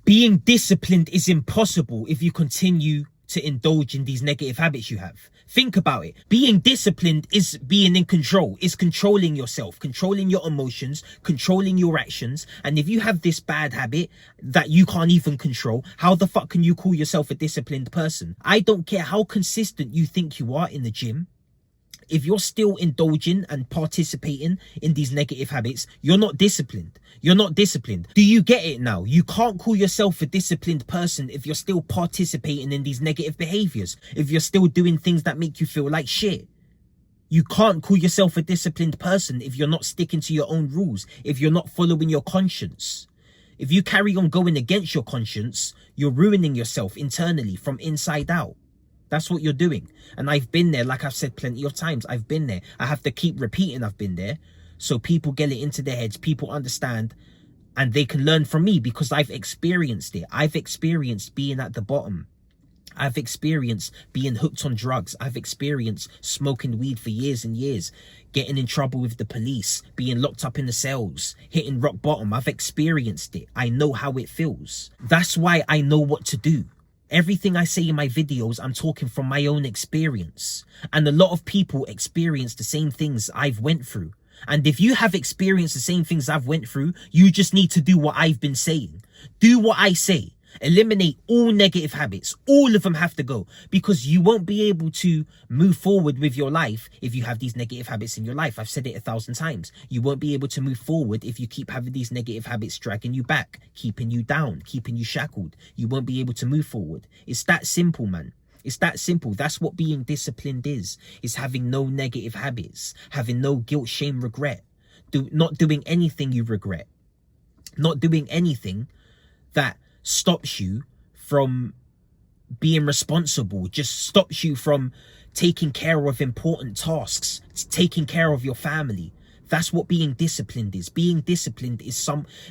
Being disciplined is impossible if you continue to indulge in these negative habits you have. Think about it. Being disciplined is being in control, is controlling yourself, controlling your emotions, controlling your actions. And if you have this bad habit that you can't even control, how the fuck can you call yourself a disciplined person? I don't care how consistent you think you are in the gym. If you're still indulging and participating in these negative habits, you're not disciplined. You're not disciplined. Do you get it now? You can't call yourself a disciplined person if you're still participating in these negative behaviors, if you're still doing things that make you feel like shit. You can't call yourself a disciplined person if you're not sticking to your own rules, if you're not following your conscience. If you carry on going against your conscience, you're ruining yourself internally from inside out. That's what you're doing. And I've been there, like I've said plenty of times. I've been there. I have to keep repeating I've been there. So people get it into their heads. People understand. And they can learn from me because I've experienced it. I've experienced being at the bottom. I've experienced being hooked on drugs. I've experienced smoking weed for years and years. Getting in trouble with the police. Being locked up in the cells. Hitting rock bottom. I've experienced it. I know how it feels. That's why I know what to do. Everything I say in my videos, I'm talking from my own experience. And a lot of people experience the same things I've went through. And if you have experienced the same things I've went through, you just need to do what I've been saying. Do what I say. Eliminate all negative habits. All of them have to go, because you won't be able to move forward with your life if you have these negative habits in your life. I've said it 1,000 times. You won't be able to move forward if you keep having these negative habits dragging you back, keeping you down, keeping you shackled. You won't be able to move forward. It's that simple, man. It's that simple. That's what being disciplined is having no negative habits, having no guilt, shame, regret, not doing anything you regret, not doing anything that stops you from being responsible, just stops you from taking care of important tasks, taking care of your family. That's what being disciplined is. Being disciplined is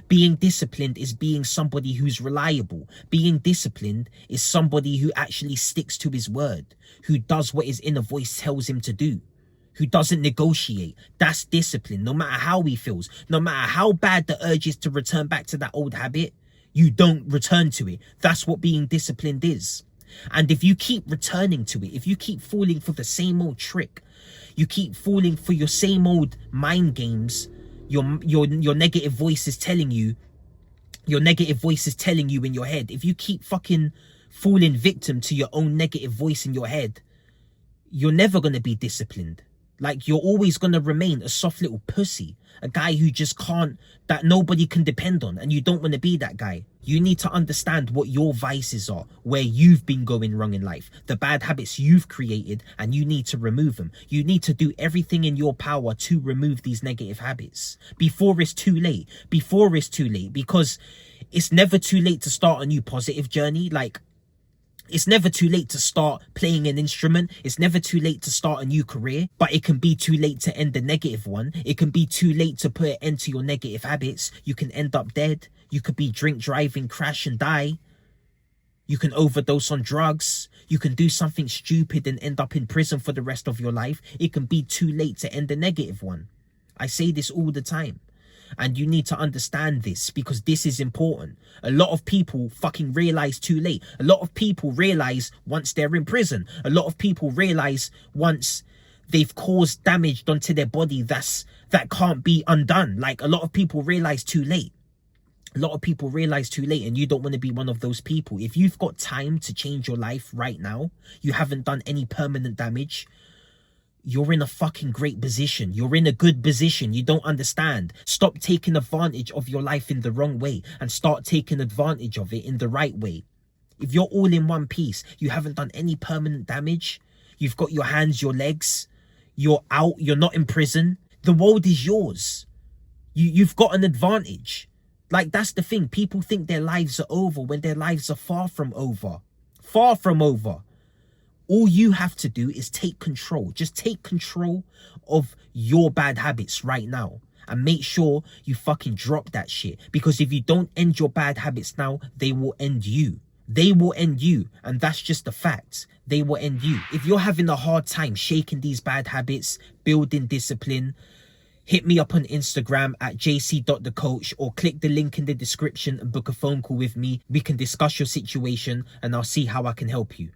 being somebody who's reliable. Being disciplined is somebody who actually sticks to his word, who does what his inner voice tells him to do, who doesn't negotiate. That's discipline. No matter how he feels, no matter how bad the urge is to return back to that old habit, you don't return to it. That's what being disciplined is. And if you keep returning to it, if you keep falling for the same old trick, you keep falling for your same old mind games, your negative voice is telling you, in your head, if you keep fucking falling victim to your own negative voice in your head, you're never going to be disciplined. Like, you're always going to remain a soft little pussy, a guy who just can't, that nobody can depend on, and you don't want to be that guy. You need to understand what your vices are, where you've been going wrong in life, the bad habits you've created, and you need to remove them. You need to do everything in your power to remove these negative habits before it's too late. Before it's too late, because it's never too late to start a new positive journey. Like, it's never too late to start playing an instrument. It's never too late to start a new career, but it can be too late to end a negative one. It can be too late to put an end to your negative habits. You can end up dead. You could be drink driving, crash and die. You can overdose on drugs. You can do something stupid and end up in prison for the rest of your life. It can be too late to end a negative one. I say this all the time. And you need to understand this, because this is important. A lot of people fucking realize too late. A lot of people realize once they're in prison. A lot of people realize once they've caused damage onto their body that can't be undone. Like, a lot of people realize too late. A lot of people realize too late, and you don't want to be one of those people. If you've got time to change your life right now, you haven't done any permanent damage, you're in a fucking great position. You're in a good position. You don't understand. Stop taking advantage of your life in the wrong way and start taking advantage of it in the right way. If you're all in one piece, you haven't done any permanent damage, you've got your hands, your legs, you're out, you're not in prison, the world is yours. You've got an advantage. Like, that's the thing. People think their lives are over when their lives are far from over. Far from over. All you have to do is take control. Just take control of your bad habits right now. And make sure you fucking drop that shit. Because if you don't end your bad habits now, they will end you. They will end you. And that's just the fact. They will end you. If you're having a hard time shaking these bad habits, building discipline, hit me up on Instagram at jc.thecoach or click the link in the description and book a phone call with me. We can discuss your situation and I'll see how I can help you.